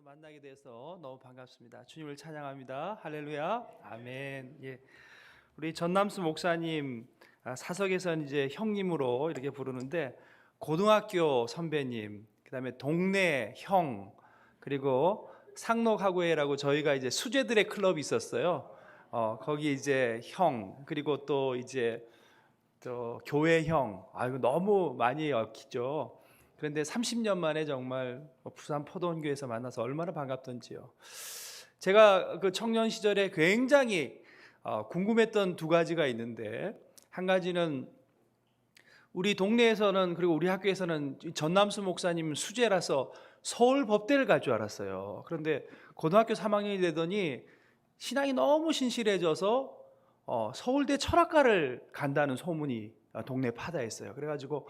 만나게 돼서 너무 반갑습니다. 주님을 찬양합니다. 할렐루야. 아멘. 예. 우리 전남수 목사님 사석에서는 이제 형님으로 이렇게 부르는데 고등학교 선배님, 그다음에 동네 형, 그리고 상록하고회라고 저희가 이제 수제들의 클럽이 있었어요. 거기 이제 형, 그리고 또 이제 또 교회 형. 이거 너무 많이 얽히죠. 그런데 30년 만에 정말 부산 포도원교회에서 만나서 얼마나 반갑던지요. 제가 그 청년 시절에 굉장히 궁금했던 두 가지가 있는데, 한 가지는 우리 동네에서는, 그리고 우리 학교에서는 전남수 목사님 수재라서 서울 법대를 갈 줄 알았어요. 그런데 고등학교 3학년이 되더니 신앙이 너무 신실해져서 서울대 철학과를 간다는 소문이 동네 파다했어요. 그래가지고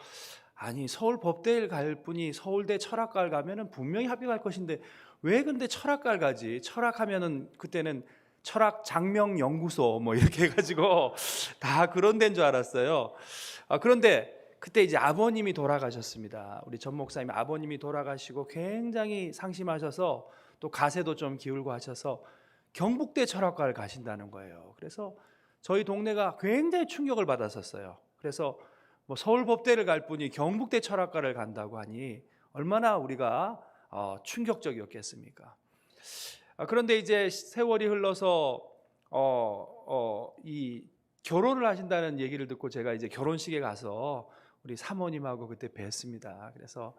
아니, 서울 법대를 갈 분이 서울대 철학과를 가면은 분명히 합격할 것인데 왜 근데 철학과를 가지? 철학하면은 그때는 철학 장명 연구소 뭐 이렇게 해가지고 다 그런 데인 줄 알았어요. 그런데 그때 이제 아버님이 돌아가셨습니다. 우리 전 목사님 아버님이 돌아가시고 굉장히 상심하셔서 또 가세도 좀 기울고 하셔서 경북대 철학과를 가신다는 거예요. 그래서 저희 동네가 굉장히 충격을 받았었어요. 그래서 뭐 서울법대를 갈 분이 경북대 철학과를 간다고 하니 얼마나 우리가 충격적이었겠습니까? 그런데 이제 세월이 흘러서 이 결혼을 하신다는 얘기를 듣고 제가 이제 결혼식에 가서 우리 사모님하고 그때 뵀습니다. 그래서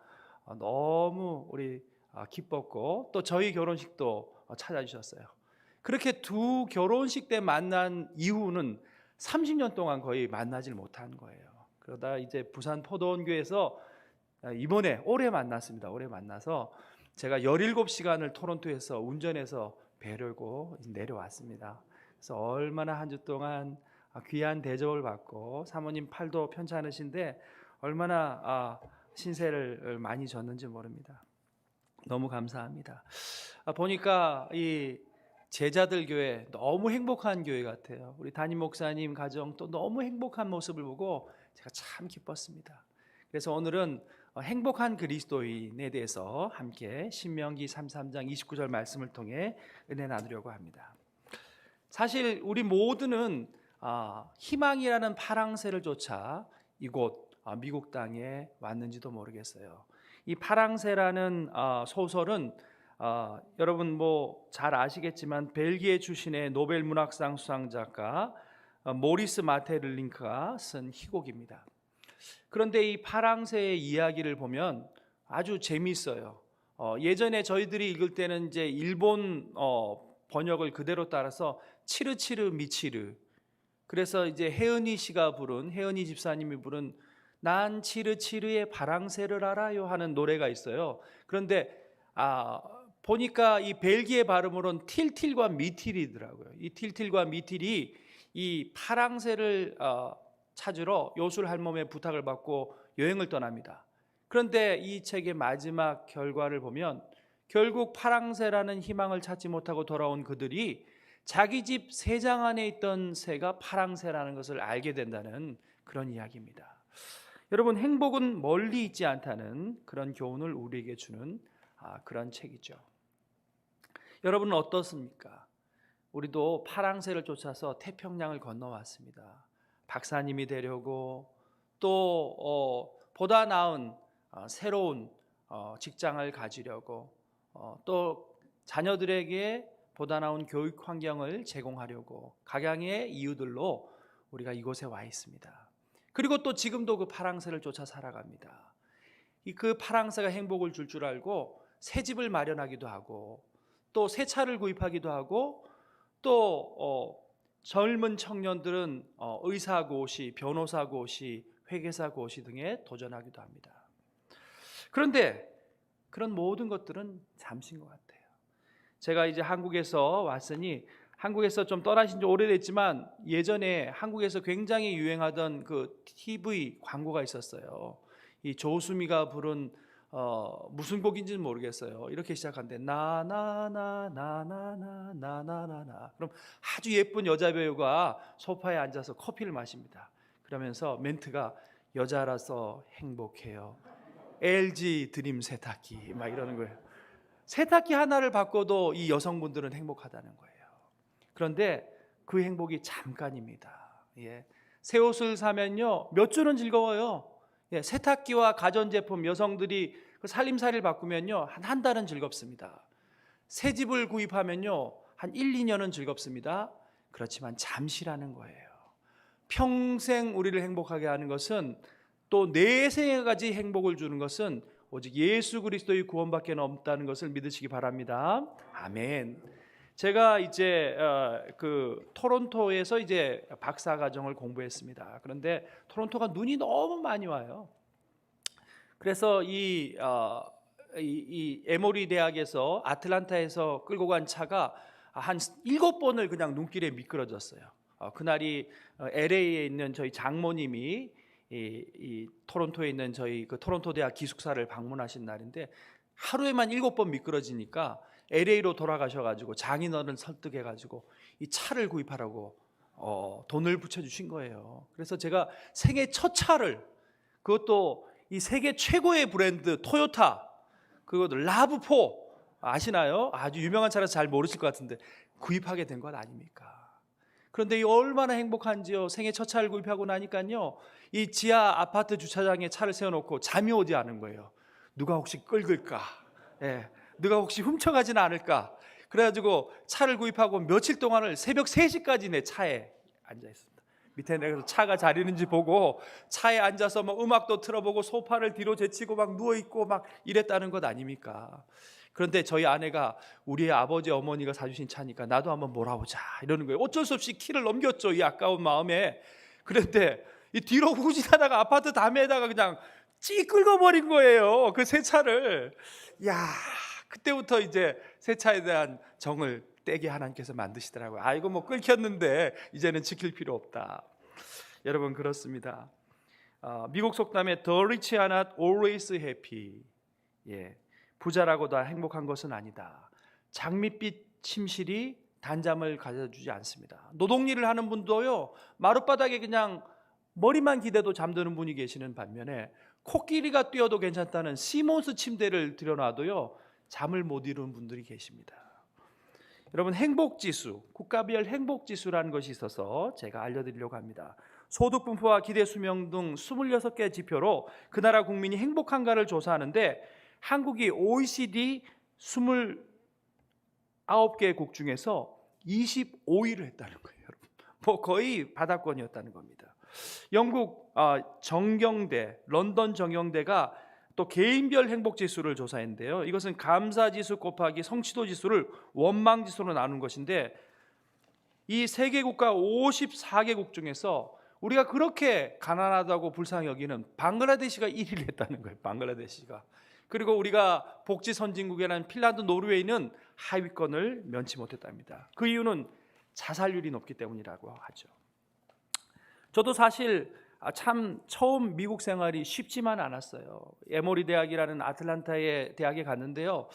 너무 우리 기뻤고 또 저희 결혼식도 찾아주셨어요. 그렇게 두 결혼식 때 만난 이후는 30년 동안 거의 만나질 못한 거예요. 그러다 이제 부산 포도원교회에서 이번에 올해 만났습니다. 올해 만나서 제가 17시간을 토론토에서 운전해서 뵈려고 내려왔습니다. 그래서 얼마나 한 주 동안 귀한 대접을 받고 사모님 팔도 편찮으신데 얼마나 신세를 많이 졌는지 모릅니다. 너무 감사합니다. 보니까 이 제자들 교회 너무 행복한 교회 같아요. 우리 담임 목사님 가정 또 너무 행복한 모습을 보고 제가 참 기뻤습니다. 그래서 오늘은 행복한 그리스도인에 대해서 함께 신명기 33장 29절 말씀을 통해 은혜 나누려고 합니다. 사실 우리 모두는 희망이라는 파랑새를 쫓아 이곳 미국 땅에 왔는지도 모르겠어요. 이 파랑새라는 소설은 여러분 뭐 잘 아시겠지만 벨기에 출신의 노벨 문학상 수상작가 모리스 마테를링크가 쓴 희곡입니다. 그런데 이 파랑새의 이야기를 보면 아주 재미있어요. 예전에 저희들이 읽을 때는 이제 일본 번역을 그대로 따라서 치르치르 미치르. 그래서 이제 혜은이 씨가 부른, 혜은이 집사님이 부른 난 치르치르의 파랑새를 알아요 하는 노래가 있어요. 그런데 보니까 이 벨기에 발음으로는 틸틸과 미틸이더라고요. 이 틸틸과 미틸이 이 파랑새를 찾으러 요술 할멈의 부탁을 받고 여행을 떠납니다. 그런데 이 책의 마지막 결과를 보면 결국 파랑새라는 희망을 찾지 못하고 돌아온 그들이 자기 집 새장 안에 있던 새가 파랑새라는 것을 알게 된다는 그런 이야기입니다. 여러분, 행복은 멀리 있지 않다는 그런 교훈을 우리에게 주는 그런 책이죠. 여러분은 어떻습니까? 우리도 파랑새를 쫓아서 태평양을 건너왔습니다. 박사님이 되려고 또 보다 나은 새로운 직장을 가지려고 또 자녀들에게 보다 나은 교육 환경을 제공하려고 각양의 이유들로 우리가 이곳에 와 있습니다. 그리고 또 지금도 그 파랑새를 쫓아 살아갑니다. 그 파랑새가 행복을 줄 줄 알고 새 집을 마련하기도 하고 또 새 차를 구입하기도 하고 또 젊은 청년들은 의사고시, 변호사고시, 회계사고시 등에 도전하기도 합니다. 그런데 그런 모든 것들은 잠시인 것 같아요. 제가 이제 한국에서 왔으니 한국에서 좀 떠나신 지 오래됐지만 예전에 한국에서 굉장히 유행하던 그 TV 광고가 있었어요. 이 조수미가 부른 무슨 곡인지는 모르겠어요. 이렇게 시작하는데 나나나나나나나나나. 그럼 아주 예쁜 여자 배우가 소파에 앉아서 커피를 마십니다. 그러면서 멘트가 여자라서 행복해요. LG 드림 세탁기 막 이러는 거예요. 세탁기 하나를 바꿔도 이 여성분들은 행복하다는 거예요. 그런데 그 행복이 잠깐입니다. 예. 새 옷을 사면요 몇 주는 즐거워요. 예. 세탁기와 가전제품 여성들이 그 살림살이를 바꾸면요 한 달은 즐겁습니다. 새 집을 구입하면요 한 1, 2년은 즐겁습니다. 그렇지만 잠시라는 거예요. 평생 우리를 행복하게 하는 것은, 또 내생에까지 행복을 주는 것은 오직 예수 그리스도의 구원밖에 없다는 것을 믿으시기 바랍니다. 아멘. 제가 이제 그 토론토에서 이제 박사과정을 공부했습니다. 그런데 토론토가 눈이 너무 많이 와요. 그래서 이 에모리 대학에서 아틀란타에서 끌고 간 차가 한 7번을 그냥 눈길에 미끄러졌어요. 그날이 LA에 있는 저희 장모님이 이 토론토에 있는 저희 그 토론토 대학 기숙사를 방문하신 날인데, 하루에만 7번 미끄러지니까 LA로 돌아가셔가지고 장인어른 설득해가지고 이 차를 구입하라고 돈을 붙여주신 거예요. 그래서 제가 생애 첫 차를, 그것도 이 세계 최고의 브랜드 토요타, 그것도 라브4 아시나요? 아주 유명한 차라서 잘 모르실 것 같은데 구입하게 된 것 아닙니까? 그런데 이 얼마나 행복한지요. 생애 첫 차를 구입하고 나니까요 이 지하 아파트 주차장에 차를 세워놓고 잠이 오지 않은 거예요. 누가 혹시 끌을까? 예, 누가 혹시 훔쳐가지는 않을까? 그래가지고 차를 구입하고 며칠 동안을 새벽 3시까지 내 차에 앉아 있습니다. 밑에 내가 차가 잘 있는지 보고 차에 앉아서 막 음악도 틀어보고 소파를 뒤로 제치고 막 누워있고 막 이랬다는 것 아닙니까? 그런데 저희 아내가 우리의 아버지 어머니가 사주신 차니까 나도 한번 몰아보자 이러는 거예요. 어쩔 수 없이 키를 넘겼죠, 이 아까운 마음에. 그런데 이 뒤로 후진하다가 아파트 담에다가 그냥 찌 긁어버린 거예요, 그 새 차를. 야, 그때부터 이제 새 차에 대한 정을 떼게 하나님께서 만드시더라고요. 아, 이거 뭐 끓였는데 이제는 지킬 필요 없다. 여러분, 그렇습니다. 미국 속담에 The rich are not always happy. 예, 부자라고 다 행복한 것은 아니다. 장밋빛 침실이 단잠을 가져주지 않습니다. 노동일을 하는 분도요 마룻바닥에 그냥 머리만 기대도 잠드는 분이 계시는 반면에 코끼리가 뛰어도 괜찮다는 시몬스 침대를 들여놔도요 잠을 못 이루는 분들이 계십니다. 여러분, 행복지수, 국가별 행복지수라는 것이 있어서 제가 알려드리려고 합니다. 소득분포와 기대수명 등 26개 지표로 그 나라 국민이 행복한가를 조사하는데, 한국이 OECD 29개국 중에서 25위를 했다는 거예요. 여러분, 뭐 거의 바닥권이었다는 겁니다. 영국 정경대, 런던 정경대가 또 개인별 행복지수를 조사했는데요, 이것은 감사지수 곱하기 성취도지수를 원망지수로 나눈 것인데, 이 세계국가 54개국 중에서 우리가 그렇게 가난하다고 불쌍히 여기는 방글라데시가 1위를 했다는 거예요. 방글라데시가. 그리고 우리가 복지 선진국이라는 핀란드, 노르웨이는 하위권을 면치 못했답니다. 그 이유는 자살률이 높기 때문이라고 하죠. 저도 사실 참 처음 미국 생활이 쉽지만 않았어요. 에모리 대학이라는 아틀란타의 대학에 갔는데요,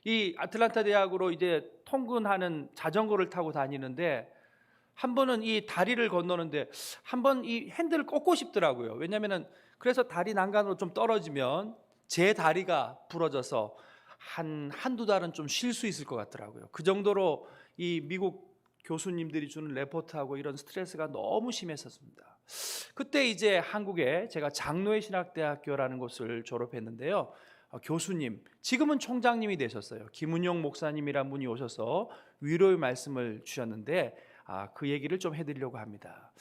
이 아틀란타 대학으로 이제 통근하는 자전거를 타고 다니는데 한 번은 이 다리를 건너는데 한 번 이 핸들을 꺾고 싶더라고요. 왜냐하면 그래서 다리 난간으로 좀 떨어지면 제 다리가 부러져서 한두 달은 좀 쉴 수 있을 것 같더라고요. 그 정도로 이 미국 교수님들이 주는 레포트하고 이런 스트레스가 너무 심했었습니다. 그때 이제 한국에 제가 장로의 신학대학교라는 곳을 졸업했는데요, 교수님, 지금은 총장님이 되셨어요. 김은용 목사님이란 분이 오셔서 위로의 말씀을 주셨는데 그 얘기를 좀 해드리려고 합니다.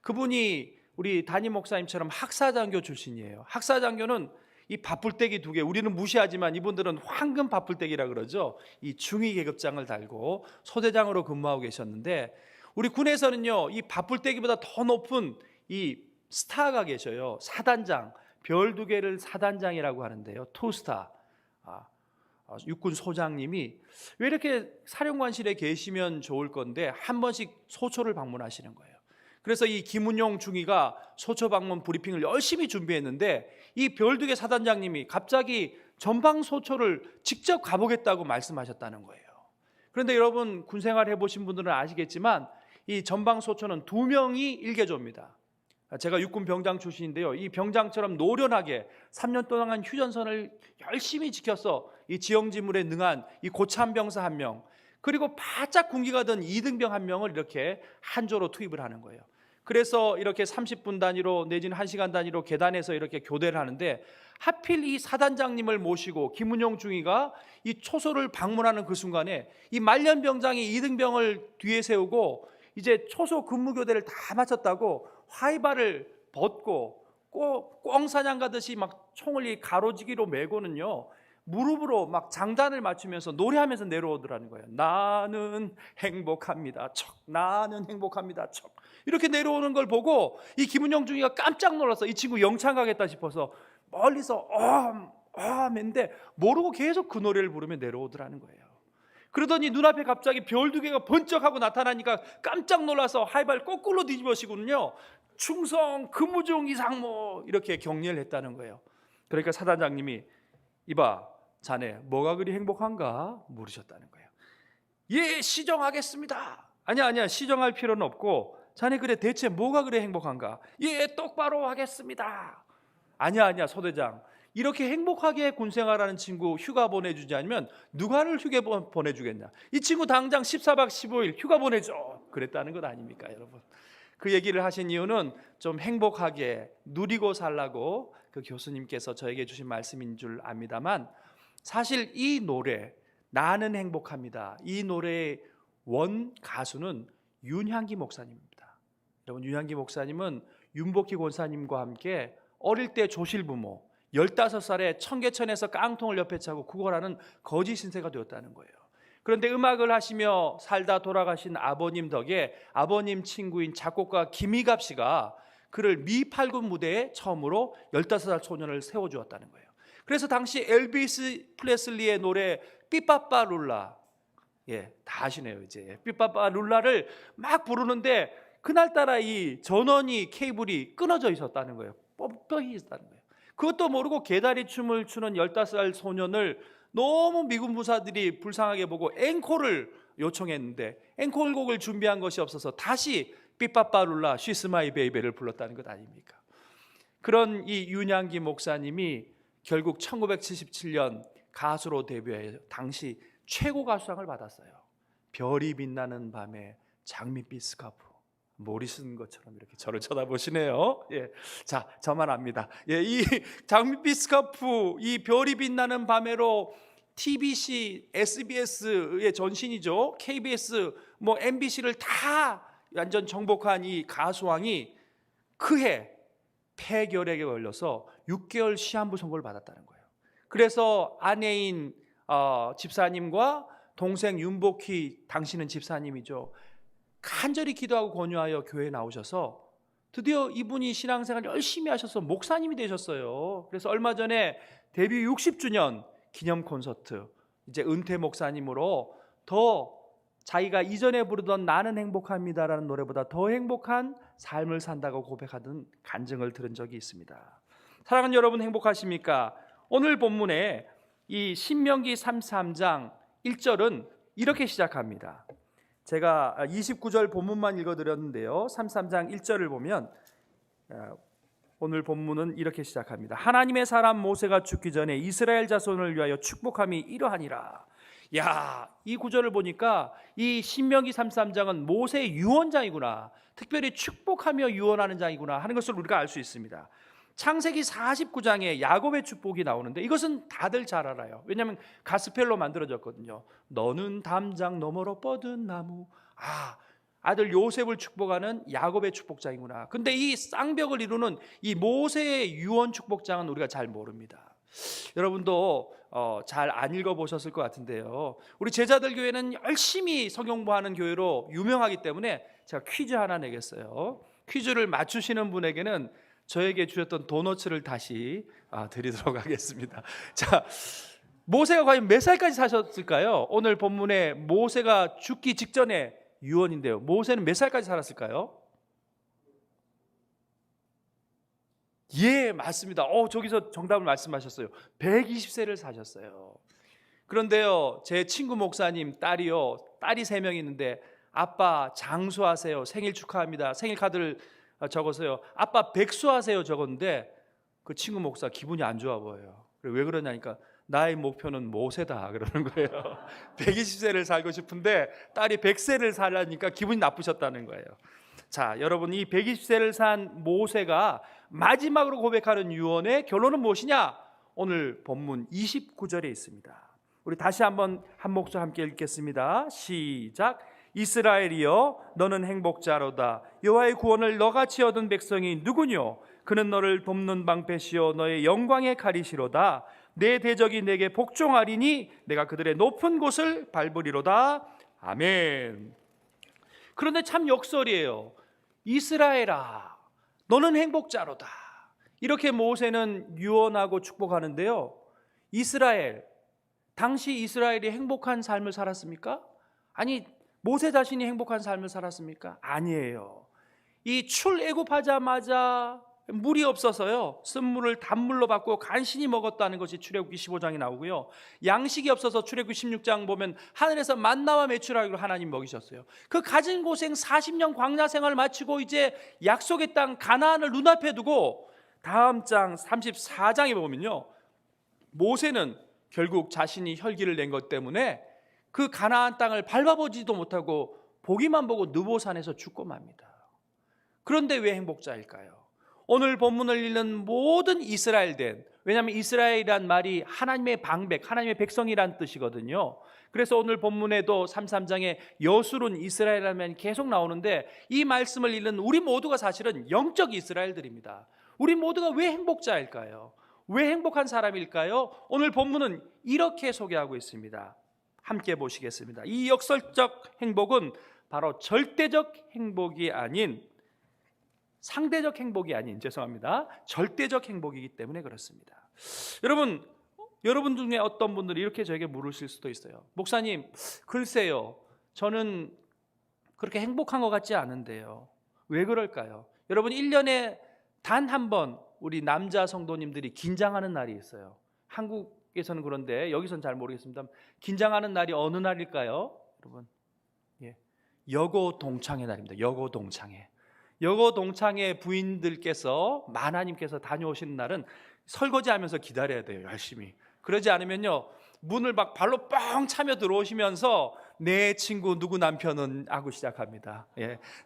그분이 우리 담임 목사님처럼 학사장교 출신이에요. 학사장교는 이 밥풀떼기 2개, 우리는 무시하지만 이분들은 황금 밥풀떼기라 그러죠. 이 중위 계급장을 달고 소대장으로 근무하고 계셨는데, 우리 군에서는요 이 밥풀떼기보다 더 높은 이 스타가 계셔요. 사단장, 별 2개를 사단장이라고 하는데요, 투스타. 육군 소장님이 왜 이렇게 사령관실에 계시면 좋을 건데 한 번씩 소초를 방문하시는 거예요. 그래서 이 김은용 중위가 소초 방문 브리핑을 열심히 준비했는데 이 별 2개 사단장님이 갑자기 전방 소초를 직접 가보겠다고 말씀하셨다는 거예요. 그런데 여러분, 군생활 해보신 분들은 아시겠지만 이 전방 소초는 2명이 1개조입니다. 제가 육군 병장 출신인데요. 이 병장처럼 노련하게 3년 동안 휴전선을 열심히 지켜서 이 지형지물에 능한 이 고참 병사 한 명, 그리고 바짝 군기가 든 2등병 한 명을 이렇게 한 조로 투입을 하는 거예요. 그래서 이렇게 30분 단위로 내지는 1시간 단위로 계단에서 이렇게 교대를 하는데, 하필 이 사단장님을 모시고 김은용 중위가 이 초소를 방문하는 그 순간에 이 말년병장이 2등병을 뒤에 세우고 이제 초소 근무교대를 다 마쳤다고 화이발을 벗고 꽁사냥 가듯이 막 총을 가로지기로 메고는요, 무릎으로 막 장단을 맞추면서 노래하면서 내려오더라는 거예요. 나는 행복합니다 척, 나는 행복합니다 척, 이렇게 내려오는 걸 보고 이 김은영 중위가 깜짝 놀라서 이 친구 영창 가겠다 싶어서 멀리서 했는데 모르고 계속 그 노래를 부르며 내려오더라는 거예요. 그러더니 눈앞에 갑자기 별 2개가 번쩍하고 나타나니까 깜짝 놀라서 하이발 거꾸로 뒤집어시고는요, 충성 근무 중 이상모 이렇게 격려를 했다는 거예요. 그러니까 사단장님이 이봐 자네 뭐가 그리 행복한가 물으셨다는 거예요. 예, 시정하겠습니다. 아니야 시정할 필요는 없고 자네 그래 대체 뭐가 그래 행복한가? 예, 똑바로 하겠습니다. 아니야 소대장, 이렇게 행복하게 군생활하는 친구 휴가 보내주지 않으면 누가를 휴가 보내주겠냐? 이 친구 당장 14박 15일 휴가 보내줘 그랬다는 것 아닙니까 여러분? 그 얘기를 하신 이유는 좀 행복하게 누리고 살라고 그 교수님께서 저에게 주신 말씀인 줄 압니다만, 사실 이 노래 나는 행복합니다, 이 노래의 원 가수는 윤향기 목사님입니다. 여러분, 윤향기 목사님은 윤복희 권사님과 함께 어릴 때 조실부모, 15살에 청계천에서 깡통을 옆에 차고 구걸하는 거지 신세가 되었다는 거예요. 그런데 음악을 하시며 살다 돌아가신 아버님 덕에 아버님 친구인 작곡가 김희갑 씨가 그를 미팔군 무대에 처음으로 15살 소년을 세워주었다는 거예요. 그래서 당시 엘비스 프레슬리의 노래 삐빠빠 룰라, 다 아시네요 이제. 삐빠빠 룰라를 막 부르는데 그날따라 이 전원이 케이블이 끊어져 있었다는 거예요. 뻑뻑이 있었다는 거예요. 그것도 모르고 개다리 춤을 추는 15살 소년을 너무 미군 부사들이 불쌍하게 보고 앵콜을 요청했는데 앵콜곡을 준비한 것이 없어서 다시 삐빠빠룰라 쉬스 마이 베이베를 불렀다는 것 아닙니까? 그런 이 윤향기 목사님이 결국 1977년 가수로 데뷔해서 당시 최고 가수상을 받았어요. 별이 빛나는 밤에 장밋빛 스카프. 모리슨 것처럼 이렇게 저를 쳐다보시네요. 자, 저만 압니다. 이 장밋빛 스카프, 이 별이 빛나는 밤에로 TBC, SBS의 전신이죠. KBS, MBC를 다 완전 정복한 이 가수왕이 그해 폐결핵에 걸려서 6개월 시한부 선고를 받았다는 거예요. 그래서 아내인 집사님과 동생 윤복희, 당신은 집사님이죠, 간절히 기도하고 권유하여 교회에 나오셔서 드디어 이분이 신앙생활 열심히 하셔서 목사님이 되셨어요. 그래서 얼마 전에 데뷔 60주년 기념 콘서트, 이제 은퇴 목사님으로 더 자기가 이전에 부르던 나는 행복합니다라는 노래보다 더 행복한 삶을 산다고 고백하던 간증을 들은 적이 있습니다. 사랑하는 여러분, 행복하십니까? 오늘 본문에 이 신명기 33장 1절은 이렇게 시작합니다. 제가 29절 본문만 읽어드렸는데요, 33장 1절을 보면 오늘 본문은 이렇게 시작합니다. 하나님의 사람 모세가 죽기 전에 이스라엘 자손을 위하여 축복함이 이러하니라. 이 구절을 보니까 이 신명기 33장은 모세의 유언장이구나, 특별히 축복하며 유언하는 장이구나 하는 것을 우리가 알 수 있습니다. 창세기 49장에 야곱의 축복이 나오는데 이것은 다들 잘 알아요. 왜냐하면 가스펠로 만들어졌거든요. 너는 담장 너머로 뻗은 나무. 아들 요셉을 축복하는 야곱의 축복장이구나. 근데 이 쌍벽을 이루는 이 모세의 유언 축복장은 우리가 잘 모릅니다. 여러분도 잘 안 읽어보셨을 것 같은데요, 우리 제자들 교회는 열심히 성경공부하는 교회로 유명하기 때문에 제가 퀴즈 하나 내겠어요. 퀴즈를 맞추시는 분에게는 저에게 주셨던 도너츠를 다시 드리도록 하겠습니다. 자, 모세가 과연 몇 살까지 사셨을까요? 오늘 본문에 모세가 죽기 직전에 유언인데요, 모세는 몇 살까지 살았을까요? 맞습니다. 저기서 정답을 말씀하셨어요. 120세를 사셨어요. 그런데요, 제 친구 목사님 딸이 3명 있는데 아빠 장수하세요, 생일 축하합니다, 생일 카드를 적어서요. 아빠 백수하세요 적었는데 그 친구 목사 기분이 안 좋아 보여요. 왜 그러냐니까 나의 목표는 모세다 그러는 거예요. 120세를 살고 싶은데 딸이 100세를 살라니까 기분이 나쁘셨다는 거예요. 자, 여러분, 이 120세를 산 모세가 마지막으로 고백하는 유언의 결론은 무엇이냐? 오늘 본문 29절에 있습니다. 우리 다시 한번 한 목소리 함께 읽겠습니다. 시작. 이스라엘이여 너는 행복자로다. 여호와의 구원을 너같이 얻은 백성이 누구뇨? 그는 너를 돕는 방패시요 너의 영광의 칼이시로다. 내 대적이 내게 복종하리니 내가 그들의 높은 곳을 밟으리로다. 아멘. 그런데 참 역설이에요. 이스라엘아 너는 행복자로다. 이렇게 모세는 유언하고 축복하는데요. 이스라엘, 당시 이스라엘이 행복한 삶을 살았습니까? 아니, 모세 자신이 행복한 삶을 살았습니까? 아니에요. 이 출애굽하자마자 물이 없어서요, 쓴물을 단물로 바꾸고 간신히 먹었다는 것이 출애굽기 15장에 나오고요, 양식이 없어서 출애굽기 16장 보면 하늘에서 만나와 메추라기로 하나님 먹이셨어요. 그 가진 고생 40년 광야 생활을 마치고 이제 약속의 땅 가나안을 눈앞에 두고 다음 장 34장에 보면요, 모세는 결국 자신이 혈기를 낸 것 때문에 그 가나안 땅을 밟아보지도 못하고 보기만 보고 느보산에서 죽고 맙니다. 그런데 왜 행복자일까요? 오늘 본문을 읽는 모든 이스라엘된, 왜냐하면 이스라엘이란 말이 하나님의 방백, 하나님의 백성이란 뜻이거든요. 그래서 오늘 본문에도 33장에 여술은 이스라엘이라는 말이 계속 나오는데, 이 말씀을 읽는 우리 모두가 사실은 영적 이스라엘들입니다. 우리 모두가 왜 행복자일까요? 왜 행복한 사람일까요? 오늘 본문은 이렇게 소개하고 있습니다. 함께 보시겠습니다. 이 역설적 행복은 바로 절대적 행복이 아닌, 상대적 행복이 아닌, 죄송합니다, 절대적 행복이기 때문에 그렇습니다. 여러분 중에 어떤 분들이 이렇게 저에게 물으실 수도 있어요. 목사님, 글쎄요, 저는 그렇게 행복한 것 같지 않은데요. 왜 그럴까요? 여러분, 1년에 단 한 번 우리 남자 성도님들이 긴장하는 날이 있어요. 한국에서는 그런데 여기서는 잘 모르겠습니다. 긴장하는 날이 어느 날일까요? 여러분, 여고 동창회 날입니다. 여고 동창회. 여고 동창회 부인들께서, 마나님께서 다녀오시는 날은 설거지하면서 기다려야 돼요. 열심히. 그러지 않으면요, 문을 막 발로 뻥 차며 들어오시면서 내 친구 누구 남편은 하고 시작합니다.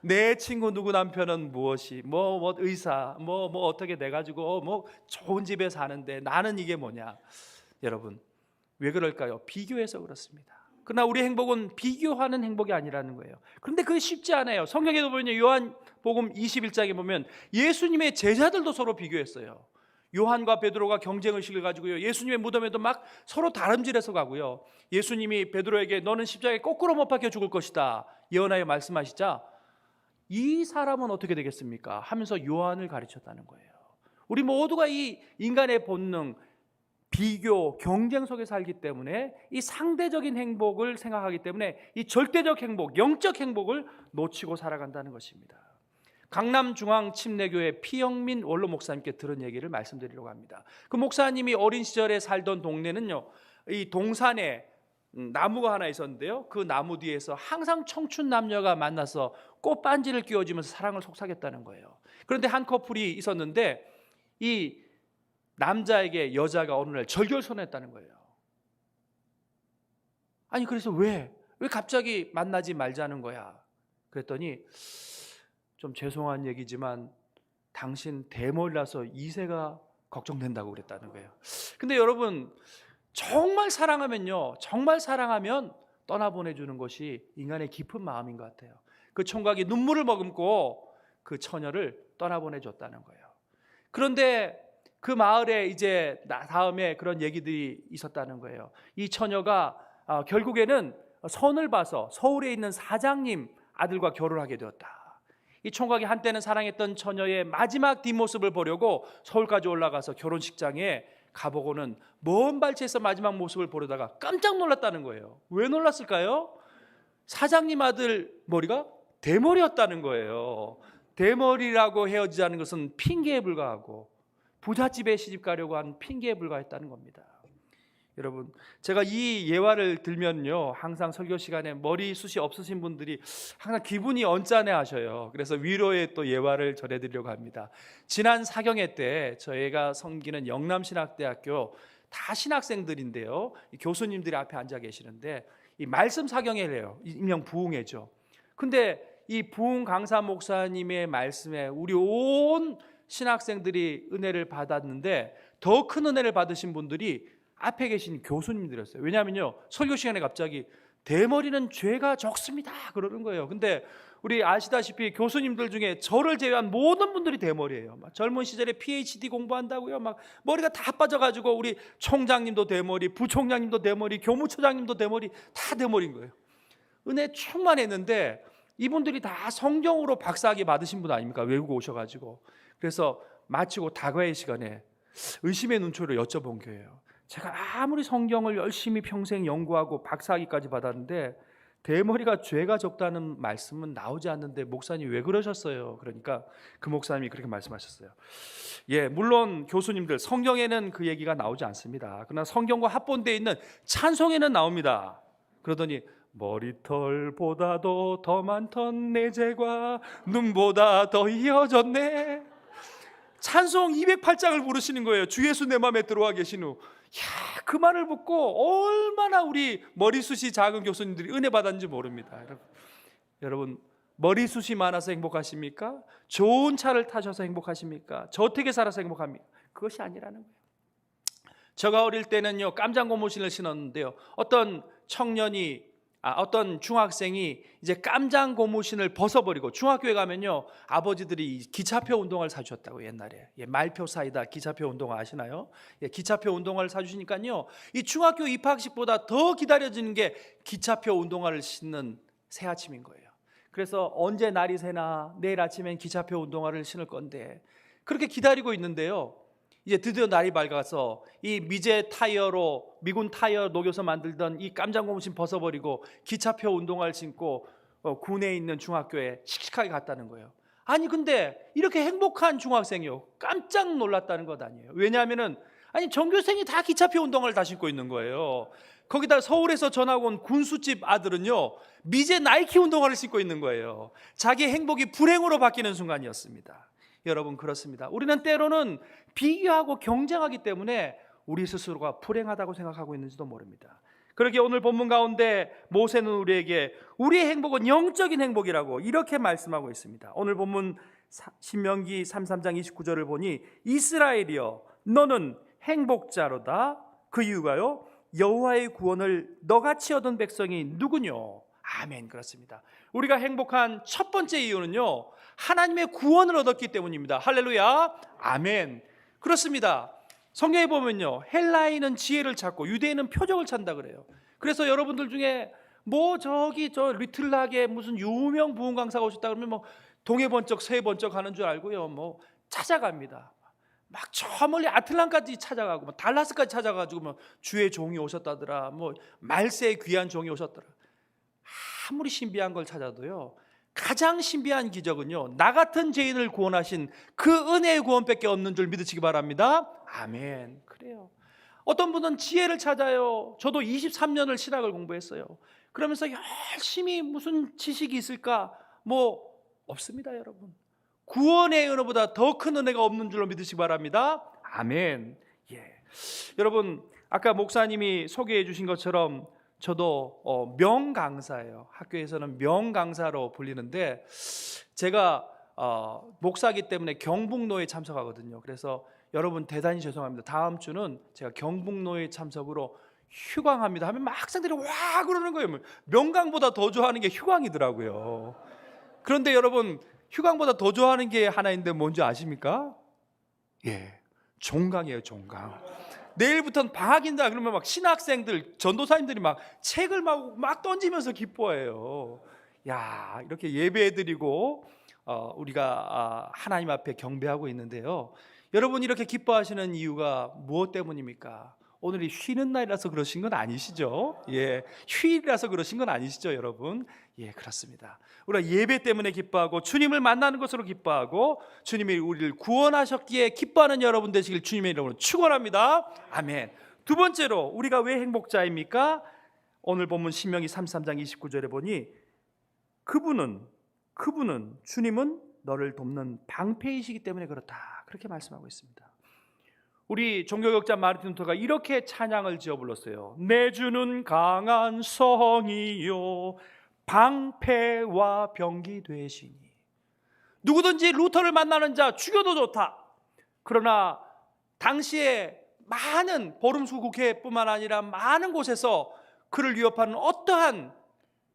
내 친구 누구 남편은 무엇이 뭐 의사 뭐 어떻게 돼 가지고 뭐 좋은 집에 사는데 나는 이게 뭐냐. 여러분, 왜 그럴까요? 비교해서 그렇습니다. 그러나 우리 행복은 비교하는 행복이 아니라는 거예요. 그런데 그게 쉽지 않아요. 성경에도 보면 요한복음 21장에 보면 예수님의 제자들도 서로 비교했어요. 요한과 베드로가 경쟁을 실어가지고요, 예수님의 무덤에도 막 서로 다름질해서 가고요, 예수님이 베드로에게 너는 십자가에 거꾸로 못 박혀 죽을 것이다 예언하여 말씀하시자 이 사람은 어떻게 되겠습니까? 하면서 요한을 가르쳤다는 거예요. 우리 모두가 이 인간의 본능, 비교, 경쟁 속에 살기 때문에 이 상대적인 행복을 생각하기 때문에 이 절대적 행복, 영적 행복을 놓치고 살아간다는 것입니다. 강남중앙침례교회 피영민 원로 목사님께 들은 얘기를 말씀드리려고 합니다. 그 목사님이 어린 시절에 살던 동네는요, 이 동산에 나무가 하나 있었는데요, 그 나무 뒤에서 항상 청춘 남녀가 만나서 꽃반지를 끼워주면서 사랑을 속삭였다는 거예요. 그런데 한 커플이 있었는데 이 남자에게 여자가 어느 날 절결선언했다는 거예요. 아니, 그래서 왜 갑자기 만나지 말자는 거야? 그랬더니 좀 죄송한 얘기지만 당신 대머리라서 2세가 걱정된다고 그랬다는 거예요. 근데 여러분, 정말 사랑하면요, 정말 사랑하면 떠나보내주는 것이 인간의 깊은 마음인 것 같아요. 그 총각이 눈물을 머금고 그 처녀를 떠나보내줬다는 거예요. 그런데 그 마을에 이제 다음에 그런 얘기들이 있었다는 거예요. 이 처녀가 결국에는 선을 봐서 서울에 있는 사장님 아들과 결혼하게 되었다. 이 총각이 한때는 사랑했던 처녀의 마지막 뒷모습을 보려고 서울까지 올라가서 결혼식장에 가보고는 먼 발치에서 마지막 모습을 보려다가 깜짝 놀랐다는 거예요. 왜 놀랐을까요? 사장님 아들 머리가 대머리였다는 거예요. 대머리라고 헤어지자는 것은 핑계에 불과하고 부잣집에 시집 가려고 한 핑계에 불과했다는 겁니다. 여러분, 제가 이 예화를 들면요, 항상 설교 시간에 머리숱이 없으신 분들이 항상 기분이 언짢아 하셔요. 그래서 위로의 또 예화를 전해드리려고 합니다. 지난 사경회 때 저희가 섬기는 영남신학대학교 다 신학생들인데요, 교수님들이 앞에 앉아 계시는데 이 말씀 사경회를 해요. 일명 부흥회죠. 근데 이 부흥 강사 목사님의 말씀에 우리 온 신학생들이 은혜를 받았는데, 더 큰 은혜를 받으신 분들이 앞에 계신 교수님들이었어요. 왜냐하면요, 설교 시간에 갑자기 대머리는 죄가 적습니다 그러는 거예요. 근데 우리 아시다시피 교수님들 중에 저를 제외한 모든 분들이 대머리예요. 막 젊은 시절에 PhD 공부한다고요, 막 머리가 다 빠져가지고 우리 총장님도 대머리, 부총장님도 대머리, 교무처장님도 대머리, 다 대머리인 거예요. 은혜 충만했는데 이분들이 다 성경으로 박사학위 받으신 분 아닙니까? 외국 오셔가지고. 그래서 마치고 다과의 시간에 의심의 눈초리로 여쭤본 거예요. 제가 아무리 성경을 열심히 평생 연구하고 박사학위까지 받았는데 대머리가 죄가 적다는 말씀은 나오지 않는데 목사님 왜 그러셨어요? 그러니까 그 목사님이 그렇게 말씀하셨어요. 예, 물론 교수님들, 성경에는 그 얘기가 나오지 않습니다. 그러나 성경과 합본되어 있는 찬송에는 나옵니다. 그러더니 머리털보다도 더 많던 내 죄가 눈보다 더 이어졌네. 찬송 208장을 부르시는 거예요. 주 예수 내 마음에 들어와 계신 후. 그 말을 듣고 얼마나 우리 머리숱이 작은 교수님들이 은혜 받았는지 모릅니다. 여러분, 머리숱이 많아서 행복하십니까? 좋은 차를 타셔서 행복하십니까? 저택에 살아서 행복합니까? 그것이 아니라는 거예요. 제가 어릴 때는요, 깜장 고무신을 신었는데요, 어떤 중학생이 이제 깜장 고무신을 벗어버리고, 중학교에 가면요 아버지들이 기차표 운동화를 사주셨다고. 옛날에 말표 사이다 기차표 운동화 아시나요? 기차표 운동화를 사주시니까요, 이 중학교 입학식보다 더 기다려지는 게 기차표 운동화를 신는 새 아침인 거예요. 그래서 언제 날이 새나 내일 아침엔 기차표 운동화를 신을 건데 그렇게 기다리고 있는데요, 이제 드디어 날이 밝아서 이 미군 타이어 녹여서 만들던 이 깜장 고무신 벗어버리고 기차표 운동화를 신고 군에 있는 중학교에 씩씩하게 갔다는 거예요. 아니 근데 이렇게 행복한 중학생이요, 깜짝 놀랐다는 것 아니에요. 왜냐하면은 전교생이 다 기차표 운동화를 다 신고 있는 거예요. 거기다 서울에서 전학 온 군수집 아들은요 미제 나이키 운동화를 신고 있는 거예요. 자기 행복이 불행으로 바뀌는 순간이었습니다. 여러분, 그렇습니다. 우리는 때로는 비교하고 경쟁하기 때문에 우리 스스로가 불행하다고 생각하고 있는지도 모릅니다. 그렇게 오늘 본문 가운데 모세는 우리에게 우리의 행복은 영적인 행복이라고 이렇게 말씀하고 있습니다. 오늘 본문 신명기 33장 29절을 보니 이스라엘이여 너는 행복자로다. 그 이유가요, 여호와의 구원을 너같이 얻은 백성이 누구뇨? 아멘. 그렇습니다. 우리가 행복한 첫 번째 이유는요, 하나님의 구원을 얻었기 때문입니다. 할렐루야. 아멘. 그렇습니다. 성경에 보면요, 헬라인은 지혜를 찾고 유대인은 표적을 찾는다 그래요. 그래서 여러분들 중에 저 리틀락에 무슨 유명 부흥 강사가 오셨다 그러면 동해 번쩍 서해 번쩍 하는 줄 알고요, 찾아갑니다. 막 저 멀리 아틀란까지 찾아가고 달라스까지 찾아가지고 주의 종이 오셨다더라, 말세의 귀한 종이 오셨더라. 아무리 신비한 걸 찾아도요, 가장 신비한 기적은요, 나 같은 죄인을 구원하신 그 은혜의 구원밖에 없는 줄 믿으시기 바랍니다. 아멘. 그래요. 어떤 분은 지혜를 찾아요. 저도 23년을 신학을 공부했어요. 그러면서 열심히 무슨 지식이 있을까? 없습니다, 여러분. 구원의 은혜보다 더 큰 은혜가 없는 줄로 믿으시기 바랍니다. 아멘. 예. 여러분, 아까 목사님이 소개해 주신 것처럼 저도 명강사예요. 학교에서는 명강사로 불리는데 제가 목사이기 때문에 경북노회 참석하거든요. 그래서 여러분 대단히 죄송합니다. 다음 주는 제가 경북노회 참석으로 휴강합니다 하면 막 학생들이 와 그러는 거예요. 명강보다 더 좋아하는 게 휴강이더라고요. 그런데 여러분, 휴강보다 더 좋아하는 게 하나 있는데 뭔지 아십니까? 예, 종강이에요. 종강. 내일부터는 방학인다 그러면 신학생들, 전도사님들이 책을 막 던지면서 기뻐해요. 야, 이렇게 예배드리고 우리가 하나님 앞에 경배하고 있는데요, 여러분 이렇게 기뻐하시는 이유가 무엇 때문입니까? 오늘이 쉬는 날이라서 그러신 건 아니시죠? 예, 휴일이라서 그러신 건 아니시죠, 여러분? 예, 그렇습니다. 우리가 예배 때문에 기뻐하고 주님을 만나는 것으로 기뻐하고 주님이 우리를 구원하셨기에 기뻐하는 여러분 되시길 주님의 이름으로 축원합니다. 아멘. 두 번째로 우리가 왜 행복자입니까? 오늘 본문 신명기 33장 29절에 보니 그분은 주님은 너를 돕는 방패이시기 때문에 그렇다, 그렇게 말씀하고 있습니다. 우리 종교学자 마르틴 루터가 이렇게 찬양을 지어 불렀어요. 내 주는 강한 성이요 방패와 병기 되시니. 누구든지 루터를 만나는 자 죽여도 좋다. 그러나 당시에 많은 보름수 국회뿐만 아니라 많은 곳에서 그를 위협하는 어떠한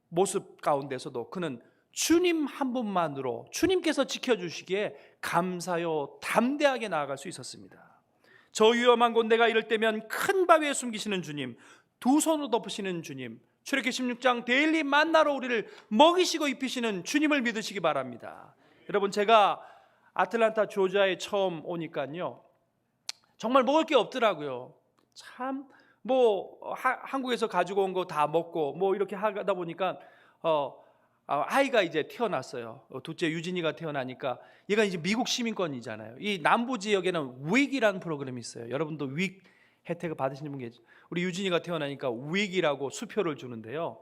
모습 가운데서도 그는 주님 한 분만으로 주님께서 지켜주시기에 감사요 담대하게 나아갈 수 있었습니다. 저 위험한 곳 내가 이럴 때면 큰 바위에 숨기시는 주님, 두 손으로 덮으시는 주님, 출애굽기 16장 데일리 만나로 우리를 먹이시고 입히시는 주님을 믿으시기 바랍니다. 여러분, 제가 아틀란타 조지아에 처음 오니까요, 정말 먹을 게 없더라고요. 참 한국에서 가지고 온 거 다 먹고 이렇게 하다 보니까 아이가 이제 태어났어요. 둘째 유진이가 태어나니까 얘가 이제 미국 시민권이잖아요. 이 남부 지역에는 윅이라는 프로그램이 있어요. 여러분도 윅 혜택을 받으시는 분 계시죠? 우리 유진이가 태어나니까 윅이라고 수표를 주는데요.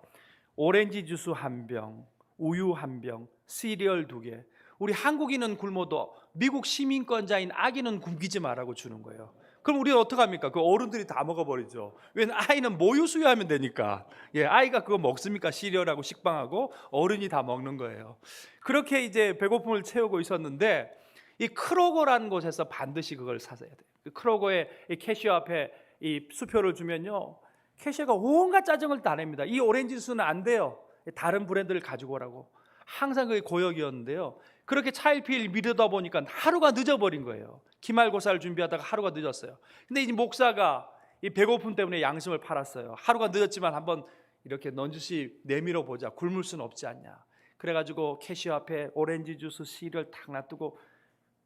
오렌지 주스 1병, 우유 1병, 시리얼 2개. 우리 한국인은 굶어도 미국 시민권자인 아기는 굶기지 말라고 주는 거예요. 그럼 우리는 어떡합니까? 그 어른들이 다 먹어버리죠. 왜냐면 아이는 모유 수유하면 되니까. 아이가 그거 먹습니까? 시리얼하고 식빵하고 어른이 다 먹는 거예요. 그렇게 이제 배고픔을 채우고 있었는데 이 크로거라는 곳에서 반드시 그걸 사서야 돼요. 그 크로거의 이 캐시어 앞에 이 수표를 주면요, 캐시어가 온갖 짜증을 다 냅니다. 이 오렌지 주스는 안 돼요. 다른 브랜드를 가지고 오라고. 항상 그게 고역이었는데요. 그렇게 차일피일 미루다 보니까 하루가 늦어버린 거예요. 기말고사를 준비하다가 하루가 늦었어요. 근데 이 목사가 이 배고픔 때문에 양심을 팔았어요. 하루가 늦었지만 한번 이렇게 넌지시 내밀어 보자. 굶을 수는 없지 않냐. 그래가지고 캐시어 앞에 오렌지 주스 시리얼 탁 놔두고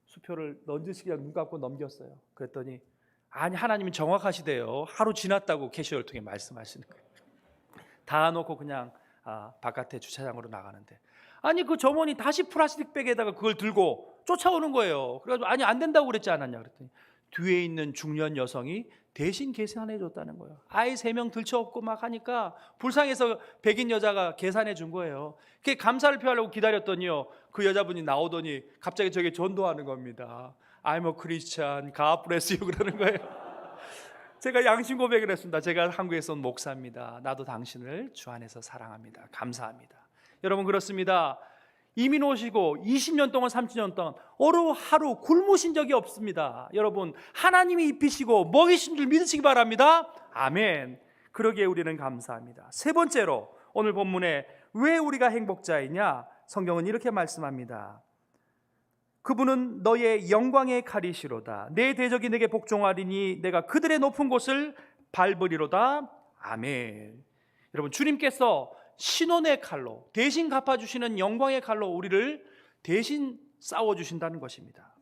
수표를 넌지시 그냥 눈 감고 넘겼어요. 그랬더니 아니, 하나님은 정확하시대요. 하루 지났다고 캐시어를 통해 말씀하시는 거예요. 다 놓고 그냥 바깥에 주차장으로 나가는데, 아니 그 점원이 다시 플라스틱 백에다가 그걸 들고 쫓아오는 거예요. 그래가지고 아니 안 된다고 그랬지 않았냐 그랬더니 뒤에 있는 중년 여성이 대신 계산해 줬다는 거예요. 아이 3명 들쳐업고 막 하니까 불쌍해서 백인 여자가 계산해 준 거예요. 그게 감사를 표하려고 기다렸더니요, 그 여자분이 나오더니 갑자기 저게 전도하는 겁니다. I'm a Christian, God bless you 그러는 거예요. 제가 양심 고백을 했습니다. 제가 한국에서 온 목사입니다. 나도 당신을 주 안에서 사랑합니다. 감사합니다. 여러분, 그렇습니다. 이민 오시고 20년 동안 30년 동안 어느 하루 굶으신 적이 없습니다. 여러분, 하나님이 입히시고 먹이신 줄 믿으시기 바랍니다. 아멘. 그러기에 우리는 감사합니다. 세 번째로 오늘 본문에 왜 우리가 행복자이냐, 성경은 이렇게 말씀합니다. 그분은 너의 영광의 칼이시로다. 내 대적이 내게 복종하리니 내가 그들의 높은 곳을 밟으리로다. 아멘. 여러분, 주님께서 신원의 칼로 대신 갚아주시는 영광의 칼로 우리를 대신 싸워주신다는 것입니다.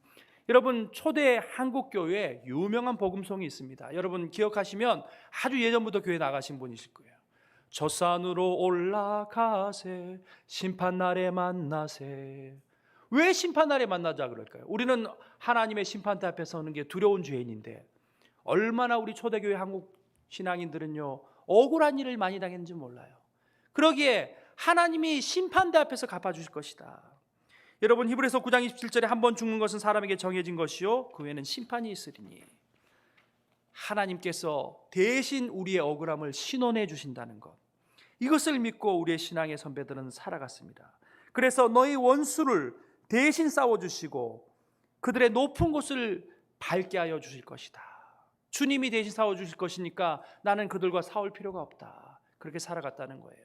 여러분, 초대 한국교회에 유명한 복음송이 있습니다. 여러분 기억하시면 아주 예전부터 교회 나가신 분이실 거예요. 저 산으로 올라가세 심판날에 만나세. 왜 심판날에 만나자 그럴까요? 우리는 하나님의 심판대 앞에 서는 게 두려운 죄인인데 얼마나 우리 초대교회 한국 신앙인들은요 억울한 일을 많이 당했는지 몰라요. 그러기에 하나님이 심판대 앞에서 갚아주실 것이다. 여러분, 히브리서 9장 27절에 한 번 죽는 것은 사람에게 정해진 것이요 그 후에는 심판이 있으리니, 하나님께서 대신 우리의 억울함을 신원해 주신다는 것, 이것을 믿고 우리의 신앙의 선배들은 살아갔습니다. 그래서 너희 원수를 대신 싸워주시고 그들의 높은 곳을 밟게 하여 주실 것이다. 주님이 대신 싸워주실 것이니까 나는 그들과 싸울 필요가 없다. 그렇게 살아갔다는 거예요.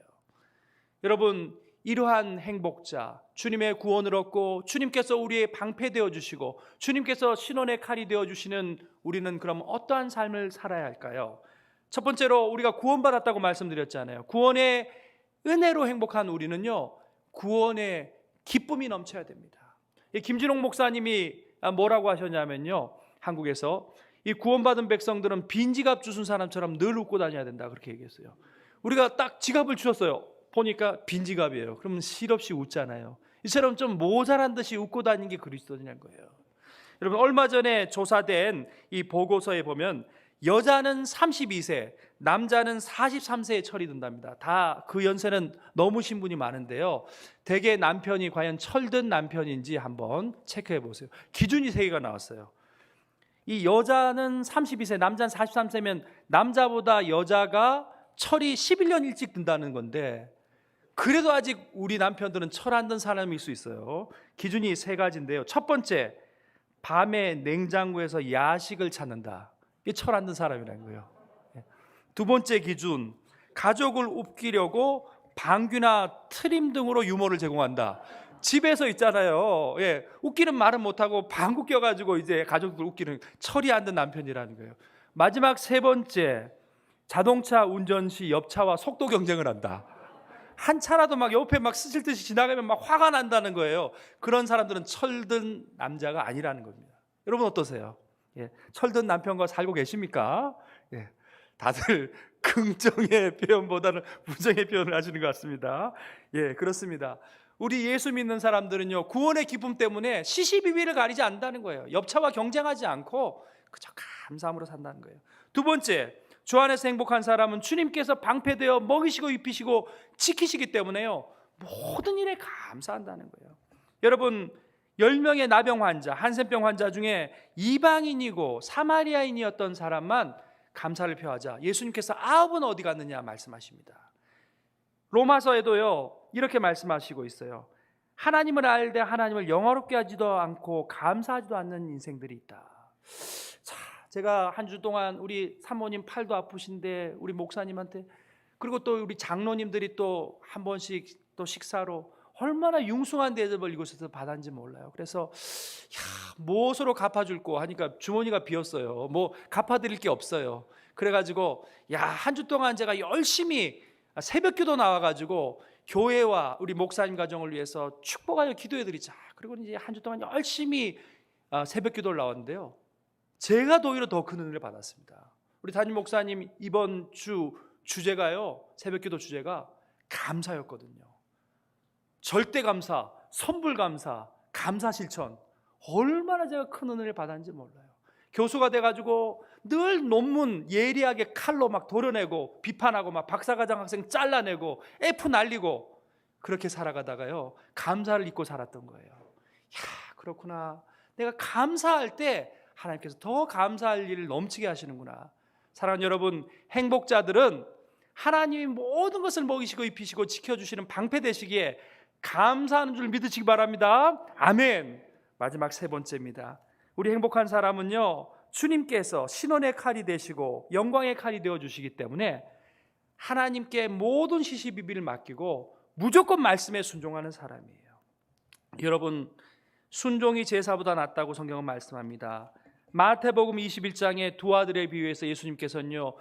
여러분, 이러한 행복자, 주님의 구원을 얻고 주님께서 우리의 방패 되어주시고 주님께서 신원의 칼이 되어주시는 우리는 그럼 어떠한 삶을 살아야 할까요? 첫 번째로 우리가 구원받았다고 말씀드렸잖아요. 구원의 은혜로 행복한 우리는요, 구원의 기쁨이 넘쳐야 됩니다. 김진홍 목사님이 뭐라고 하셨냐면요, 한국에서 이 구원받은 백성들은 빈 지갑 주순 사람처럼 늘 웃고 다녀야 된다, 그렇게 얘기했어요. 우리가 딱 지갑을 주셨어요. 보니까 빈 지갑이에요. 그러면 실없이 웃잖아요. 이처럼 좀 모자란 듯이 웃고 다니는 게 그리스도인인 거예요. 여러분, 얼마 전에 조사된 이 보고서에 보면 여자는 32세, 남자는 43세에 처리된답니다. 다 그 연세는 넘으신 분이 많은데요. 대개 남편이 과연 철든 남편인지 한번 체크해 보세요. 기준이 3개가 나왔어요. 이 여자는 32세, 남자는 43세면 남자보다 여자가 철이 11년 일찍 든다는 건데, 그래도 아직 우리 남편들은 철 안 든 사람일 수 있어요. 기준이 3가지인데요. 첫 번째, 밤에 냉장고에서 야식을 찾는다. 이게 철 안 든 사람이라는 거예요. 두 번째 기준, 가족을 웃기려고 방귀나 트림 등으로 유머를 제공한다. 집에서 있잖아요. 웃기는 말은 못하고 방귀 껴가지고 이제 가족들 웃기는, 철이 안 든 남편이라는 거예요. 마지막 3번째, 자동차 운전 시 옆차와 속도 경쟁을 한다. 한 차라도 막 옆에 막 스칠 듯이 지나가면 막 화가 난다는 거예요. 그런 사람들은 철든 남자가 아니라는 겁니다. 여러분 어떠세요? 철든 남편과 살고 계십니까? 다들 긍정의 표현보다는 부정의 표현을 하시는 것 같습니다. 그렇습니다. 우리 예수 믿는 사람들은요, 구원의 기쁨 때문에 시시비비를 가리지 않는다는 거예요. 옆차와 경쟁하지 않고 그저 감사함으로 산다는 거예요. 두 번째, 주 안에서 행복한 사람은 주님께서 방패되어 먹이시고 입히시고 지키시기 때문에요, 모든 일에 감사한다는 거예요. 여러분, 10명의 나병 환자, 한센병 환자 중에 이방인이고 사마리아인이었던 사람만 감사를 표하자 예수님께서 9은 어디 갔느냐 말씀하십니다. 로마서에도요, 이렇게 말씀하시고 있어요. 하나님을 알되 하나님을 영화롭게 하지도 않고 감사하지도 않는 인생들이 있다. 자, 제가 한 주 동안 우리 사모님 팔도 아프신데 우리 목사님한테, 그리고 또 우리 장로님들이 또 한 번씩 또 식사로 얼마나 융숭한 대접을 이곳에서 받았는지 몰라요. 그래서 무엇으로 갚아줄 거 하니까 주머니가 비었어요. 뭐 갚아드릴 게 없어요. 그래가지고 한 주 동안 제가 열심히 새벽기도 나와가지고 교회와 우리 목사님 가정을 위해서 축복하여 기도해드리자. 그리고 이제 한 주 동안 열심히 새벽기도를 나왔는데요, 제가 오히려 더 큰 은혜를 받았습니다. 우리 담임 목사님 이번 주 주제가요, 새벽기도 주제가 감사였거든요. 절대 감사, 선불 감사, 감사 실천. 얼마나 제가 큰 은혜를 받았는지 몰라요. 교수가 돼가지고 늘 논문 예리하게 칼로 막 도려내고 비판하고 막 박사과정 학생 잘라내고 F 날리고 그렇게 살아가다가요, 감사를 잊고 살았던 거예요. 그렇구나. 내가 감사할 때 하나님께서 더 감사할 일을 넘치게 하시는구나. 사랑하는 여러분, 행복자들은 하나님이 모든 것을 먹이시고 입히시고 지켜주시는 방패 되시기에 감사하는 줄 믿으시기 바랍니다. 아멘. 마지막 3번째입니다. 우리 행복한 사람은요, 주님께서 신원의 칼이 되시고 영광의 칼이 되어주시기 때문에 하나님께 모든 시시비비를 맡기고 무조건 말씀에 순종하는 사람이에요. 여러분, 순종이 제사보다 낫다고 성경은 말씀합니다. 마태복음 21장의 두 아들의 비유에서 예수님께서는요,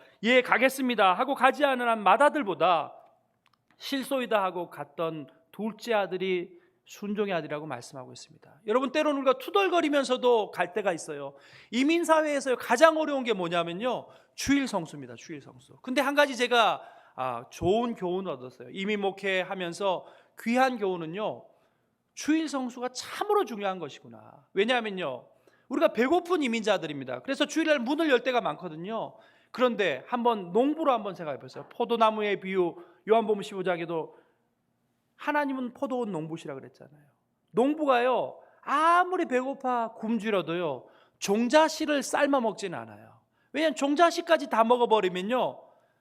가겠습니다 하고 가지 않은 한 맏아들보다 실소이다 하고 갔던 둘째 아들이 순종의 아들이라고 말씀하고 있습니다. 여러분, 때로는 우리가 투덜거리면서도 갈 때가 있어요. 이민사회에서 가장 어려운 게 뭐냐면요, 주일 성수입니다. 주일 성수. 근데 한 가지 제가 좋은 교훈을 얻었어요. 이민 목회하면서 귀한 교훈은요, 주일 성수가 참으로 중요한 것이구나. 왜냐하면요, 우리가 배고픈 이민자들입니다. 그래서 주일날 문을 열 때가 많거든요. 그런데 한번 농부로 한번 생각해 보세요. 포도나무의 비유, 요한복음 15장에도 하나님은 포도원 농부시라 그랬잖아요. 농부가요, 아무리 배고파 굶주려도요, 종자씨를 삶아 먹지는 않아요. 왜냐하면 종자씨까지 다 먹어버리면요,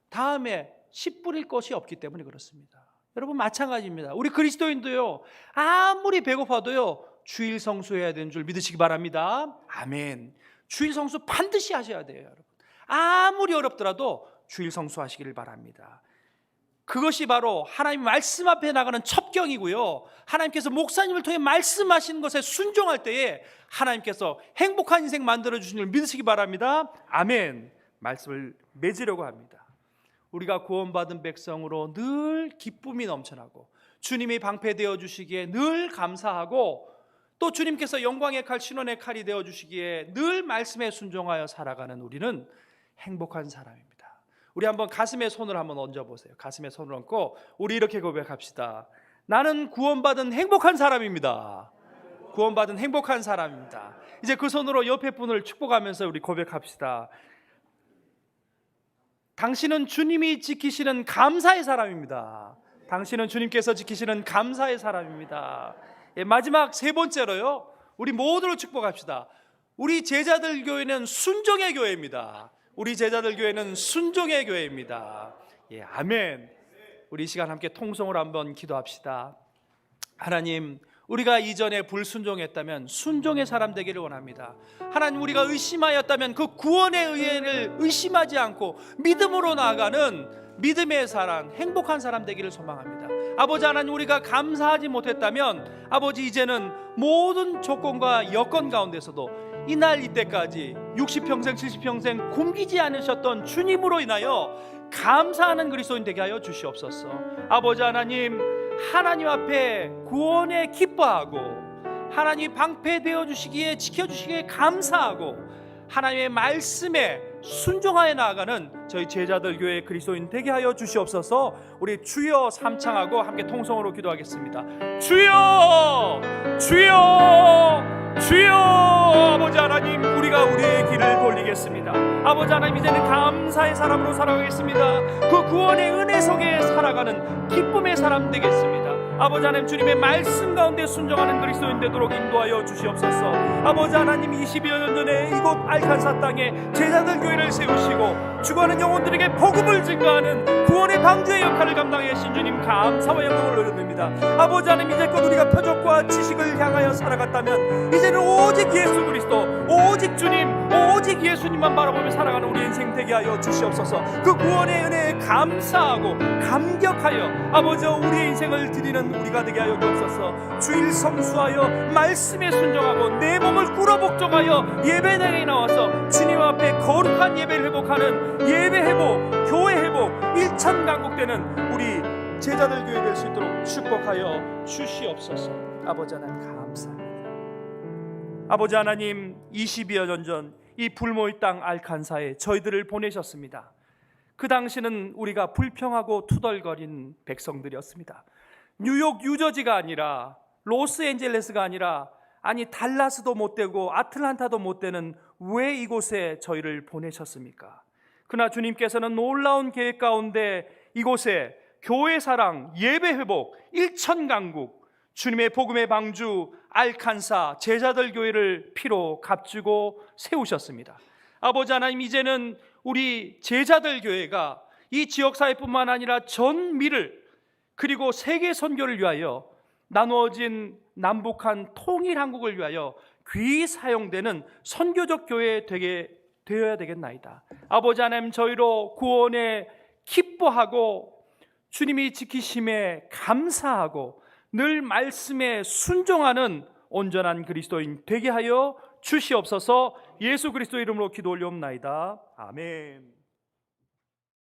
다음에 씨 뿌릴 것이 없기 때문에 그렇습니다. 여러분, 마찬가지입니다. 우리 그리스도인도요, 아무리 배고파도요, 주일 성수해야 되는 줄 믿으시기 바랍니다. 아멘. 주일 성수 반드시 하셔야 돼요, 여러분. 아무리 어렵더라도 주일 성수하시기를 바랍니다. 그것이 바로 하나님 말씀 앞에 나가는 첩경이고요, 하나님께서 목사님을 통해 말씀하시는 것에 순종할 때에 하나님께서 행복한 인생 만들어주시는 줄 믿으시기 바랍니다. 아멘. 말씀을 맺으려고 합니다. 우리가 구원받은 백성으로 늘 기쁨이 넘쳐나고 주님이 방패되어 주시기에 늘 감사하고, 또 주님께서 영광의 칼, 신원의 칼이 되어 주시기에 늘 말씀에 순종하여 살아가는 우리는 행복한 사람입니다. 우리 한번 가슴에 손을 한번 얹어보세요. 가슴에 손을 얹고 우리 이렇게 고백합시다. 나는 구원받은 행복한 사람입니다. 구원받은 행복한 사람입니다. 이제 그 손으로 옆에 분을 축복하면서 우리 고백합시다. 당신은 주님이 지키시는 감사의 사람입니다. 당신은 주님께서 지키시는 감사의 사람입니다. 예, 마지막 세 번째로요, 우리 모두를 축복합시다. 우리 제자들 교회는 순종의 교회입니다. 우리 제자들 교회는 순종의 교회입니다. 예, 아멘. 우리 이 시간 함께 통성으로 한번 기도합시다. 하나님, 우리가 이전에 불순종했다면 순종의 사람 되기를 원합니다. 하나님, 우리가 의심하였다면 그 구원의 의회를 의심하지 않고 믿음으로 나아가는 믿음의 사람, 행복한 사람 되기를 소망합니다. 아버지 하나님, 우리가 감사하지 못했다면 아버지, 이제는 모든 조건과 여건 가운데서도 이날 이때까지 60평생 70평생 굶기지 않으셨던 주님으로 인하여 감사하는 그리스도인 되게 하여 주시옵소서. 아버지 하나님, 하나님 앞에 구원에 기뻐하고 하나님 방패되어 주시기에 지켜주시기에 감사하고 하나님의 말씀에 순종하여 나아가는 저희 제자들 교회 그리스도인 되게 하여 주시옵소서. 우리 주여 삼창하고 함께 통성으로 기도하겠습니다. 주여, 주여, 주여. 아버지 하나님, 우리가 우리의 길을 돌리겠습니다. 아버지 하나님, 이제는 감사의 사람으로 살아가겠습니다. 그 구원의 은혜 속에 살아가는 기쁨의 사람 되겠습니다. 아버지 하나님, 주님의 말씀 가운데 순종하는 그리스도인 되도록 인도하여 주시옵소서. 아버지 하나님, 20여 년 전에 이곳 알칸사 땅에 제자들 교회를 세우시고 죽어가는 영혼들에게 복음을 증거하는 구원의 방주의 역할을 감당해 신 주님 감사와 영광을 올려드립니다. 아버지 하나님, 이제껏 우리가 표적과 지식을 향하여 살아갔다면 이제는 오직 예수 그리스도, 오직 주님, 오직 예수님만 바라보며 살아가는 우리 인생 되게 하여 주시옵소서. 그 구원의 은혜에 감사하고 감격하여 아버지 우리의 인생을 드리는 우리가 되게 하여 주옵소서. 주일 성수하여 말씀에 순종하고 내 몸을 꿇어 복종하여 예배당에 나와서 주님 앞에 거룩한 예배를 회복하는 예배 회복, 교회 회복, 일천강국되는 우리 제자들 교회 될 수 있도록 축복하여 주시옵소서. 아버지 하나님 감사합니다. 아버지 하나님, 20여 년 전 이 불모의 땅 알칸사에 저희들을 보내셨습니다. 그 당시는 우리가 불평하고 투덜거린 백성들이었습니다. 뉴욕, 뉴저지가 아니라 로스앤젤레스가 아니라 아니 달라스도 못 되고 아틀란타도 못 되는 왜 이곳에 저희를 보내셨습니까? 그러나 주님께서는 놀라운 계획 가운데 이곳에 교회 사랑, 예배 회복, 일천강국, 주님의 복음의 방주 알칸사 제자들 교회를 피로 값주고 세우셨습니다. 아버지 하나님, 이제는 우리 제자들 교회가 이 지역사회뿐만 아니라 전 미를 그리고 세계 선교를 위하여 나누어진 남북한 통일 한국을 위하여 귀히 사용되는 선교적 교회 되어야 되겠나이다. 아버지 하나님, 저희로 구원에 기뻐하고 주님이 지키심에 감사하고 늘 말씀에 순종하는 온전한 그리스도인 되게 하여 주시옵소서. 예수 그리스도 이름으로 기도 올려옵나이다. 아멘.